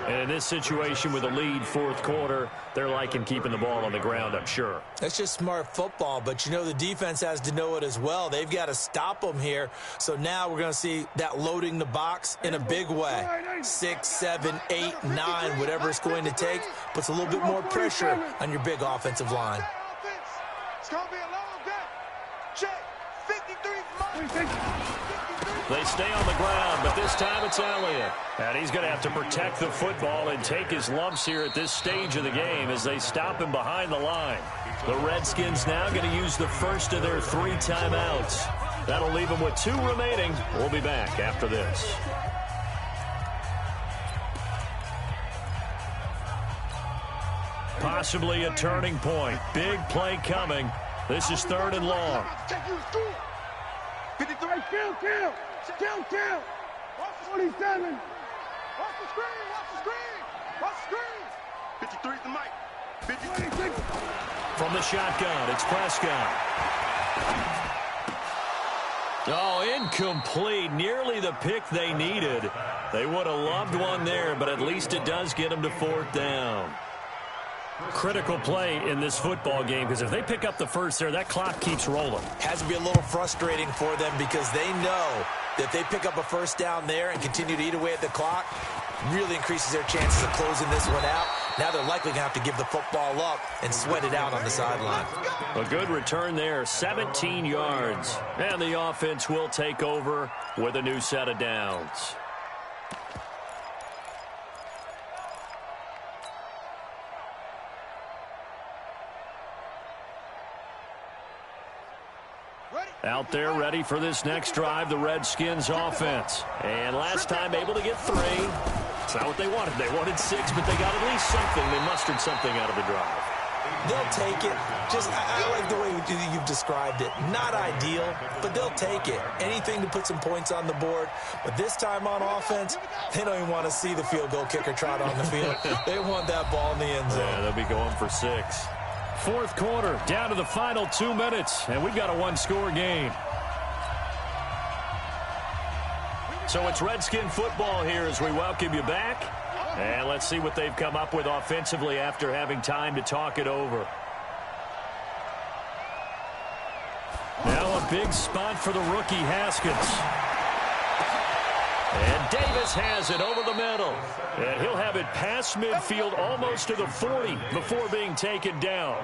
And in this situation with a lead, fourth quarter, they're liking keeping the ball on the ground, I'm sure. That's just smart football, but you know the defense has to know it as well. They've got to stop them here. So now we're going to see that loading the box in a big way. 6, 7, 8, 9, whatever it's going to take, puts a little bit more pressure on your big offensive line. It's going to be a long day. Check. 53. They stay on the ground, but this time it's Elliott. And he's going to have to protect the football and take his lumps here at this stage of the game as they stop him behind the line. The Redskins now going to use the first of their 3 timeouts. That'll leave them with 2 remaining. We'll be back after this. Possibly a turning point. Big play coming. This is 3rd and long. 53. Kill. 27. Watch the screen. 53's the mic. 56. From the shotgun, it's Prescott. Oh, incomplete. Nearly the pick they needed. They would have loved one there, but at least it does get them to 4th down. Critical play in this football game, because if they pick up the first there, that clock keeps rolling. Has to be a little frustrating for them because they know that they pick up a first down there and continue to eat away at the clock, really increases their chances of closing this one out. Now they're likely going to have to give the football up and sweat it out on the sideline. A good return there, 17 yards. And the offense will take over with a new set of downs. Out there ready for this next drive, the Redskins offense. And last time able to get 3. It's not what they wanted. They wanted 6, but they got at least something. They mustered something out of the drive. They'll take it. I like the way you've described it. Not ideal, but they'll take it. Anything to put some points on the board. But this time on offense, they don't even want to see the field goal kicker trot on the field. They want that ball in the end zone. Yeah, they'll be going for 6. 4th quarter, down to the final 2 minutes, and we've got a 1-score game. So it's Redskin football here as we welcome you back. And let's see what they've come up with offensively after having time to talk it over. Now a big spot for the rookie Haskins. And Davis has it over the middle. And he'll have it past midfield almost to the 40 before being taken down.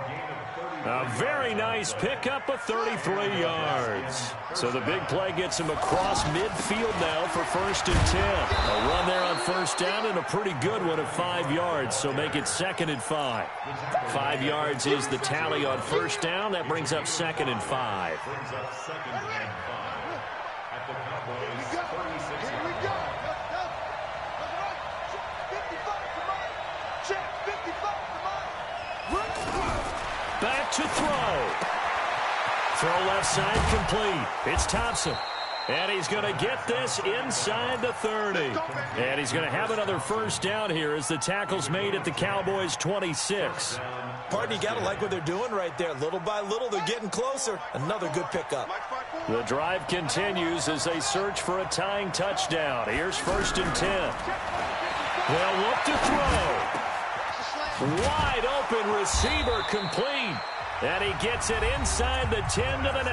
A very nice pickup of 33 yards. So the big play gets him across midfield now for 1st and 10. A run there on 1st down and a pretty good one of 5 yards. So make it 2nd and 5. 5 yards is the tally on 1st down. That brings up 2nd and 5. Back to throw. Throw left side complete. It's Thompson. And he's going to get this inside the 30. And he's going to have another 1st down here as the tackle's made at the Cowboys' 26. Pardon, you got to like what they're doing right there. Little by little, they're getting closer. Another good pickup. The drive continues as they search for a tying touchdown. Here's 1st and 10. They'll look to throw. Wide open receiver complete. And he gets it inside the 10 to the 9.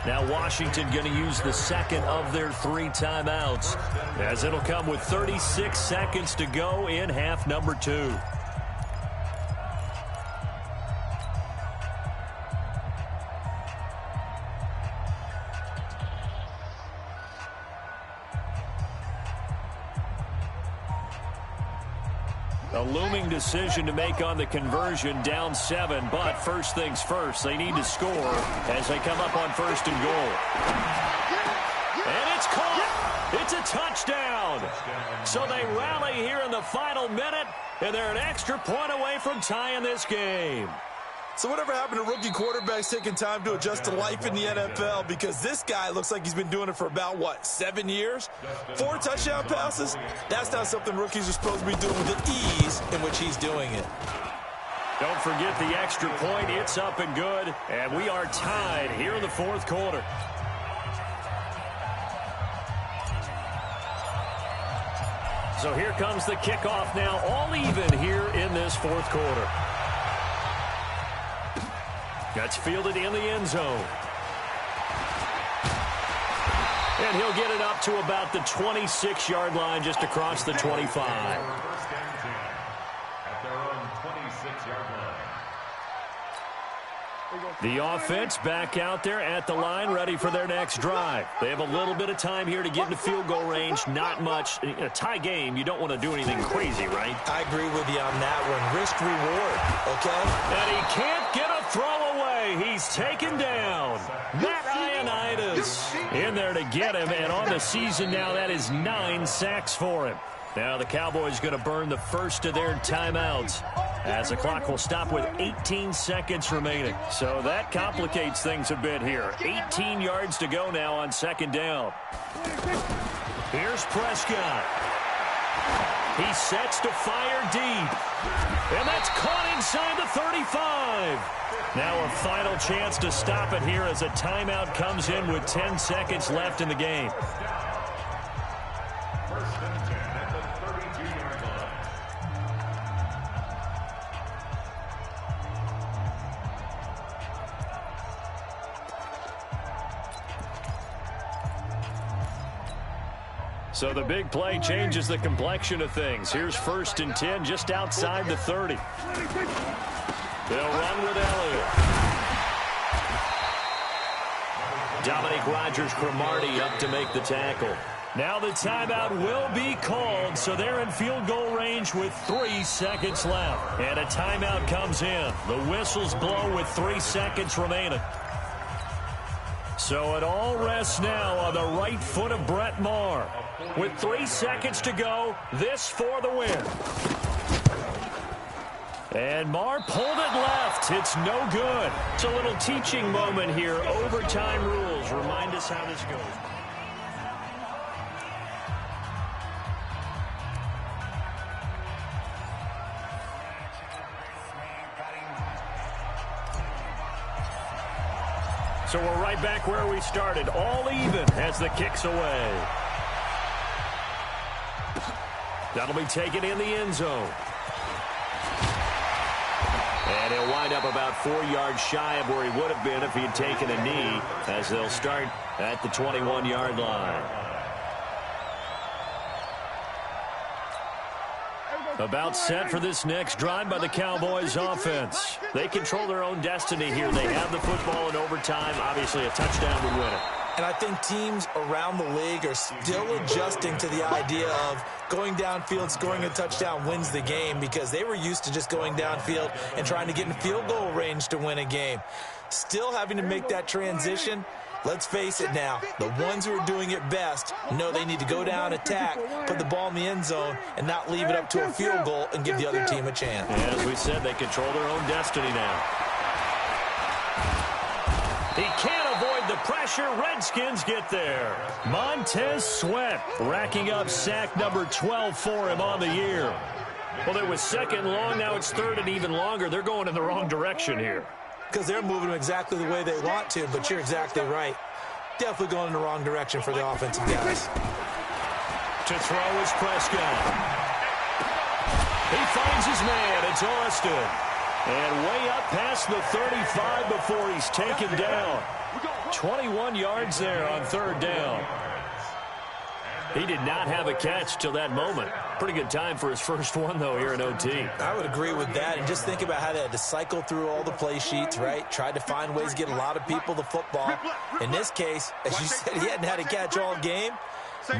Now Washington going to use the 2nd of their 3 timeouts, as it'll come with 36 seconds to go in half number 2. A looming decision to make on the conversion, down 7, but first things first, they need to score as they come up on 1st and goal. And it's caught. It's a touchdown. So they rally here in the final minute, and they're an extra point away from tying this game. So whatever happened to rookie quarterbacks taking time to adjust to life in the NFL? Because this guy looks like he's been doing it for about, 7 years? 4 touchdown passes? That's not something rookies are supposed to be doing with the ease in which he's doing it. Don't forget the extra point. It's up and good. And we are tied here in the 4th quarter. So here comes the kickoff now, all even here in this 4th quarter. That's fielded in the end zone. And he'll get it up to about the 26-yard line, just across the 25. At their own 26-yard line. The offense back out there at the line, ready for their next drive. They have a little bit of time here to get into field goal range. Not much. In a tie game, you don't want to do anything crazy, right? I agree with you on that one. Risk reward, okay? And he can't get a throw away. He's taken down. Matt Ioannidis in there to get him. And on the season now, that is 9 sacks for him. Now the Cowboys going to burn the first of their timeouts. as the clock will stop with 18 seconds remaining. So that complicates things a bit here. 18 yards to go now on second down. Here's Prescott. He sets to fire deep. And that's caught inside the 35. Now a final chance to stop it here as a timeout comes in with 10 seconds left in the game. First and 10 at the 32-yard line. So the big play changes the complexion of things. Here's first and 10 just outside the 30. They'll run with Elliott. Dominique Rodgers-Cromartie up to make the tackle. Now the timeout will be called, so they're in field goal range with 3 seconds left. And a timeout comes in. The whistles blow with 3 seconds remaining. So it all rests now on the right foot of Brett Maher. With 3 seconds to go, this for the win. And Maher pulled it left. It's no good. It's a little teaching moment here. Overtime rules. Remind us how this goes. So we're right back where we started. All even as the kick's away. That'll be taken in the end zone. And he'll wind up about 4 yards shy of where he would have been if he had taken a knee, as they'll start at the 21-yard line. About set for this next drive by the Cowboys offense. They control their own destiny here. They have the football in overtime. Obviously, a touchdown would win it. And I think teams around the league are still adjusting to the idea of going downfield, scoring a touchdown wins the game, because they were used to just going downfield and trying to get in field goal range to win a game. Still having to make that transition. Let's face it now, the ones who are doing it best know they need to go down, attack, put the ball in the end zone, and not leave it up to a field goal and give the other team a chance. And as we said, they control their own destiny now. He can't avoid the pressure. Redskins get there. Montez Sweat racking up sack number 12 for him on the year. Well, it was second long. Now it's third and even longer. They're going in the wrong direction here. Because they're moving them exactly the way they want to, but you're exactly right. Definitely going in the wrong direction for the offensive guys. To throw is Prescott. He finds his man. It's Austin. And way up past the 35 before he's taken down. 21 yards there on third down. He did not have a catch till that moment. Pretty good time for his first one, though, here in OT. I would agree with that. And just think about how they had to cycle through all the play sheets, right? Tried to find ways to get a lot of people the football. In this case, as you said, he hadn't had a catch all game.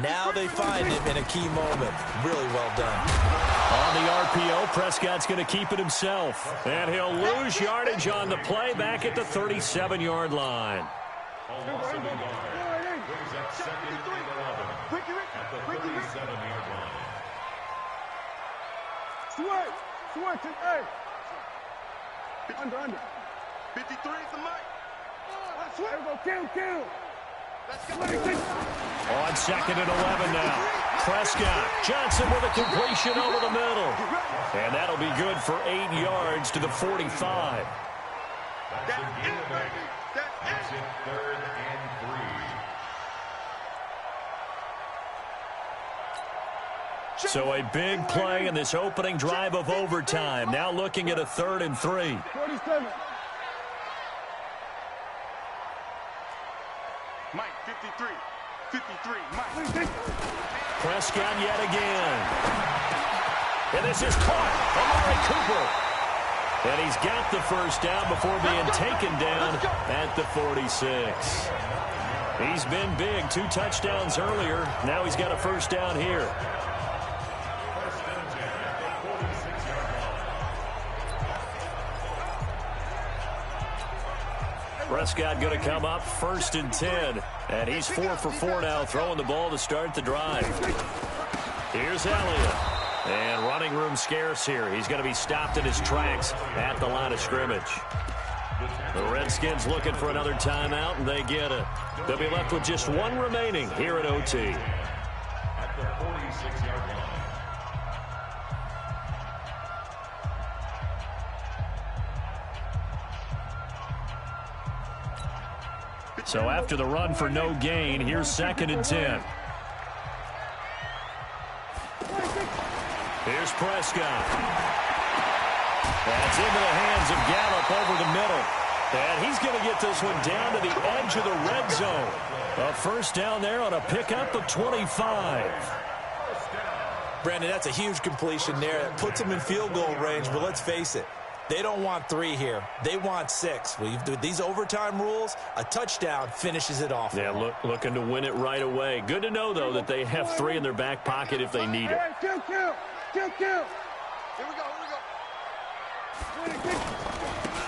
Now they find him in a key moment. Really well done. On the RPO, Prescott's going to keep it himself. And he'll lose yardage on the play back at the 37-yard line. Sweat, hey. Under. 53 is the mic. Sweat, kill. On second and 11 now. Prescott. Johnson with a completion over the middle. And that'll be good for 8 yards to the 45. That's it, third and 3. So a big play in this opening drive of overtime. Now looking at a 3rd and 3. 47. Mike, 53, Mike. Prescott yet again. And this is caught. Amari Cooper. And he's got the first down before being taken down at the 46. He's been big. 2 touchdowns earlier. Now he's got a first down here. Prescott going to come up 1st and 10. And he's 4 for 4 now, throwing the ball to start the drive. Here's Elliott. And running room scarce here. He's going to be stopped in his tracks at the line of scrimmage. The Redskins looking for another timeout, and they get it. They'll be left with just one remaining here at OT. At the 46-yard line. So after the run for no gain, here's 2nd and 10. Here's Prescott. That's into the hands of Gallup over the middle. And he's going to get this one down to the edge of the red zone. A first down there on a pickup of 25. Brandon, that's a huge completion there. It puts him in field goal range, but let's face it. They don't want 3 here. They want 6. With these overtime rules, a touchdown finishes it off. Yeah, looking to win it right away. Good to know, though, that they have 3 in their back pocket if they need it. Kill. Here we go.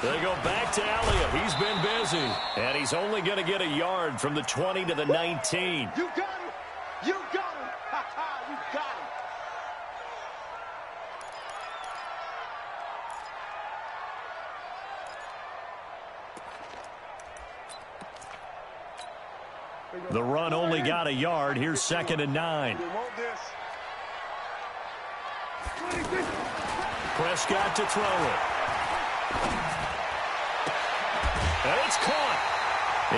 They go back to Elliott. He's been busy. And he's only going to get a yard from the 20 to the 19. You got him. You got him. You got him. The run only got a yard. Here's 2nd and 9. Prescott to throw it. And it's caught.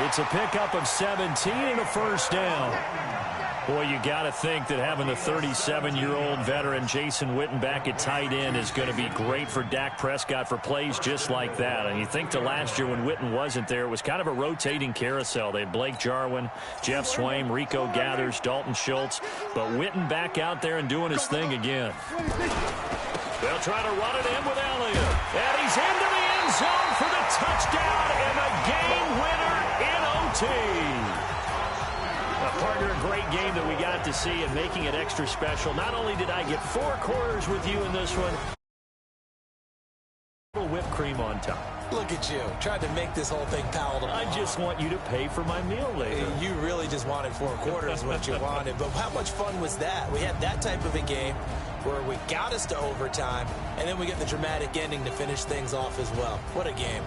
It's a pickup of 17 and a first down. Boy, you got to think that having the 37-year-old veteran Jason Witten back at tight end is going to be great for Dak Prescott for plays just like that. And you think to last year when Witten wasn't there, it was kind of a rotating carousel. They had Blake Jarwin, Jeff Swaim, Rico Gathers, Dalton Schultz. But Witten back out there and doing his thing again. They'll try to run it in with Elliott. And he's into the end zone for the touchdown and the game winner in OT. Partner, a great game that we got to see and making it extra special. Not only did I get 4 quarters with you in this one, a little whipped cream on top. Look at you, trying to make this whole thing palatable. I just want you to pay for my meal later. You really just wanted 4 quarters what you wanted. But how much fun was that? We had that type of a game where we got us to overtime, and then we get the dramatic ending to finish things off as well. What a game.